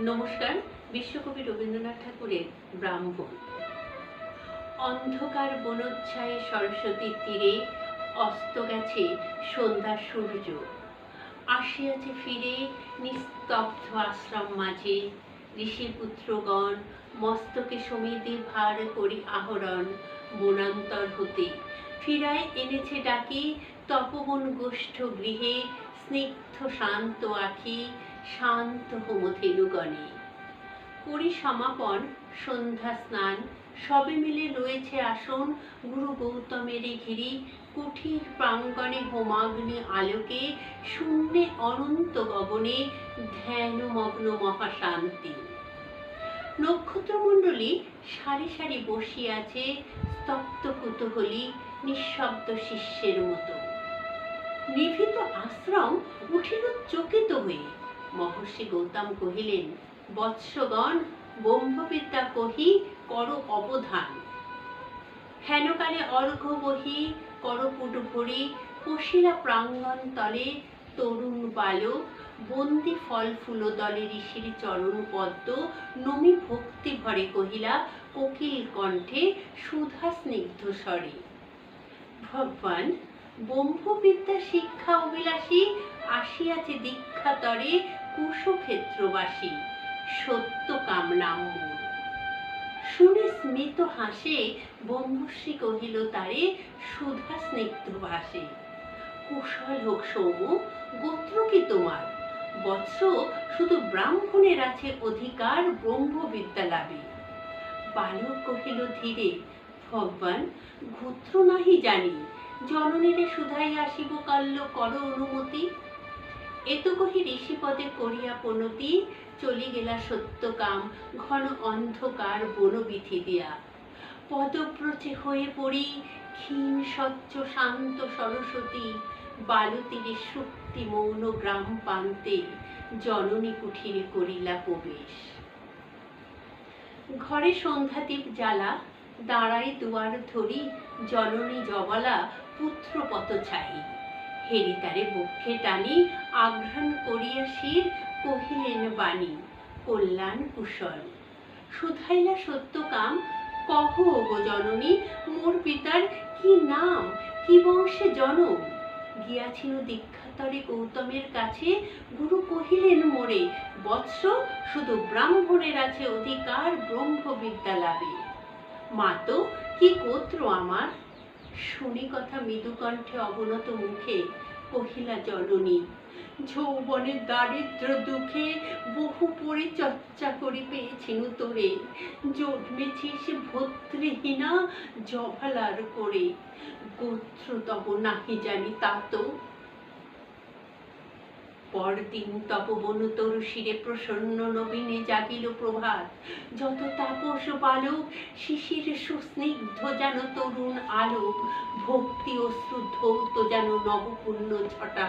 নমস্কার। বিশ্বকবি রবীন্দ্রনাথ ঠাকুরের ব্রাহ্মণ। অন্ধকার বনোচ্ছায়ে সরস্বতীর তীরে অস্ত গেছে সন্ধ্যার সূর্য। আসিয়াছে ফিরে নিস্তব্ধ আশ্রম মাঝে। ঋষিপুত্রগণ মস্তকে সমিতি ভার করি আহরণ বনান্তর হতে। ফিরায় এনেছে ডাকি তপবন গোষ্ঠ গৃহে। স্নিগ্ধ শান্ত আখি শান্ত হোমধেনুগণে। করি সমাপন সন্ধ্যা স্নান, সবে মিলে রয়েছে আসন গুরু গৌতমের ঘিরি। কুঠির প্রাঙ্গণে হোমাগ্নি আলোকে শূন্যে অনন্ত গগনে ধ্যানমগ্ন মহাশান্তি। নক্ষত্রমণ্ডলী সারি সারি বসিয়ে আছে স্তব্ধ কুতূহলী নিঃশব্দ শিষ্যের মতো। নিভৃত আশ্রম উঠিল চকিত হয়ে। মহর্ষি গৌতম কহিলেন, বৎসগণ, ব্রহ্মবিদ্যা কহি কর অবধান। হেনকালে অর্ঘ্য বহি করপুট ভরি পশিলা প্রাঙ্গণ তলে তরুণ বালক। বন্দি ফল ফুল দলে ঋষির চরণ পদ্ম নমি ভক্তি ভরে কহিলা কোকিল কণ্ঠে সুধা স্নিগ্ধ স্বরে, ভগবান, ব্রহ্মবিদ্যা শিক্ষা অভিলাষী আসিয়াছে দীক্ষা তরে কুশক্ষেত্রবাসী। সত্যকাম নাম মোর। শুনে স্মিত হাসে ব্রহ্মর্ষি কহিল তারে সুধা স্নিগ্ধ ভাষে, কুশল হোক সৌম্য, গোত্র কি তোমার? বৎস, শুধু ব্রাহ্মণের আছে অধিকার ব্রহ্মবিদ্যা লাভে। বালক কহিল ধীরে, ভগবান, গোত্র নাহি জানি, জননীরে শুধাই আসিব কাল্য কর অনুমতি। এত কহি ঋষিপদে করিয়া প্রণতি চলি গেলা সত্যকাম ঘন অন্ধকার বনবিথি দিয়া। পদব্রজে হয়ে পড়ি ক্ষীণ স্বচ্ছ শান্ত সরস্বতী। বালুতীরে সুপ্তি মৌন গ্রাম প্রান্তে জননী কুঠিরে করিলা প্রবেশ। ঘরে সন্ধ্যাদীপ জ্বালা, দাঁড়ায় দুয়ার ধরি জননী জবালা পুত্র পথছায়ী। হেরি তারে বক্ষে টানি আঘ্রাণ করিয়া শির কহিলেন বাণী, কল্যাণ কুশল। শুধাইলা সত্যকাম, কহ গো জননী, মোর পিতার কি নাম, কি বংশে জনম? গিয়াছিল দীক্ষাতরে গৌতমের কাছে, গুরু কহিলেন মোরে, বৎস, শুধু ব্রাহ্মণের আছে অধিকার ব্রহ্মবিদ্যা লাভে। মাতো, কি গোত্র আমার? শুনি কথা মৃদু কণ্ঠে অবনত মুখে কহিলা জননী, যৌবনের দারিদ্র দুঃখে বহু পরিচর্চা করি পেয়েছিনু তোরে। জন্মেছিস ভর্তৃহীনা জভালার করে, গোত্র তব নাহি জানি তাত। পরদিন তপবন তরু শিরে প্রসন্ন নবীনে জাগিল প্রভাত। যত তাপস বালক শিশির সুস্নিগ্ধ যেন তরুণ আলোক। ভক্তি অশ্রু ধৌত যেন নবপূর্ণ ছটা।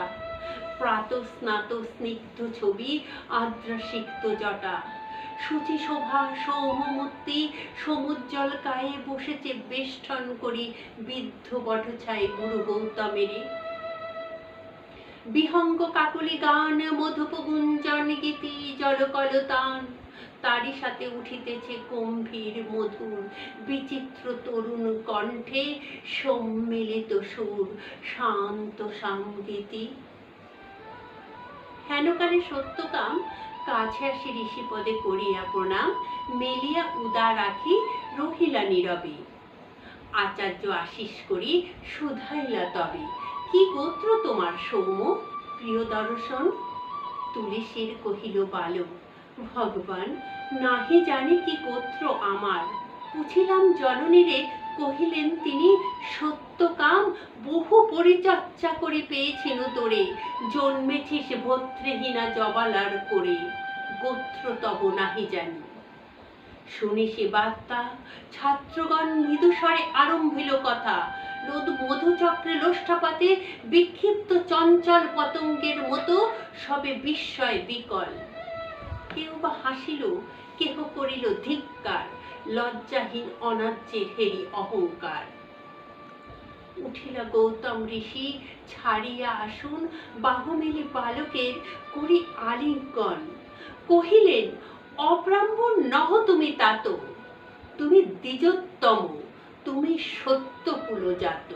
প্রাতঃস্নাত স্নিগ্ধ ছবি আদ্রাসিক্ত জটা। শুচি শোভা সৌমমূর্তি সমুজ্জ্বল কায়ে বসেছে বেষ্টন করি বৃদ্ধ বটছায় গুরু গৌতমেরই। বিহঙ্গ কাকলি গান মধুপ গুঞ্জন গীতি জলকলতান। তারই সাথে উঠিতেছে গম্ভীর মধুর বিচিত্র তরুণ কণ্ঠে সম্মিলিত সুর শান্ত সামগীতি। হেনকালে সত্যকাম কাছে আসি ঋষিপদে করিয়া প্রণাম, মেলিয়া উদার রাখি রহিলা নীরবে। আচার্য আশিস করি শুধাইলা তবে, কি গোত্র তোমার সৌম্য, প্রিয় দর্শন? তুলসীর কহিল বালক, ভগবান, নাহি জানি কি গোত্র আমার। পুছিলাম জননীরে, কহিলেন তিনি, সত্যকাম, বহু পরিচর্চা করে পেয়েছিনু তোরে। জন্মেছিস ভর্তৃহীনা জবালার করে, গোত্র তব নাহি জানি। শুনি সে বার্তা ছাত্রগণ মৃদুস্বরে আরম্ভিল কথা। রোদ মধুচক্রে লোষ্ঠাপাতে বিক্ষিপ্ত চঞ্চল পতঙ্গের মতো সবে বিস্ময় বিকল। কেউ বা হাসিল, কেহ করিল ধিক্কার, লজ্জাহীন অনার্যের হেরি অহংকার। উঠিলা গৌতম ঋষি ছাড়িয়া আসুন, বাহু মেলি বালকের করি আলিঙ্গন। কহিলেন, জাত, তুমি দ্বিজোত্তম, তুমি সত্য কুলজাত।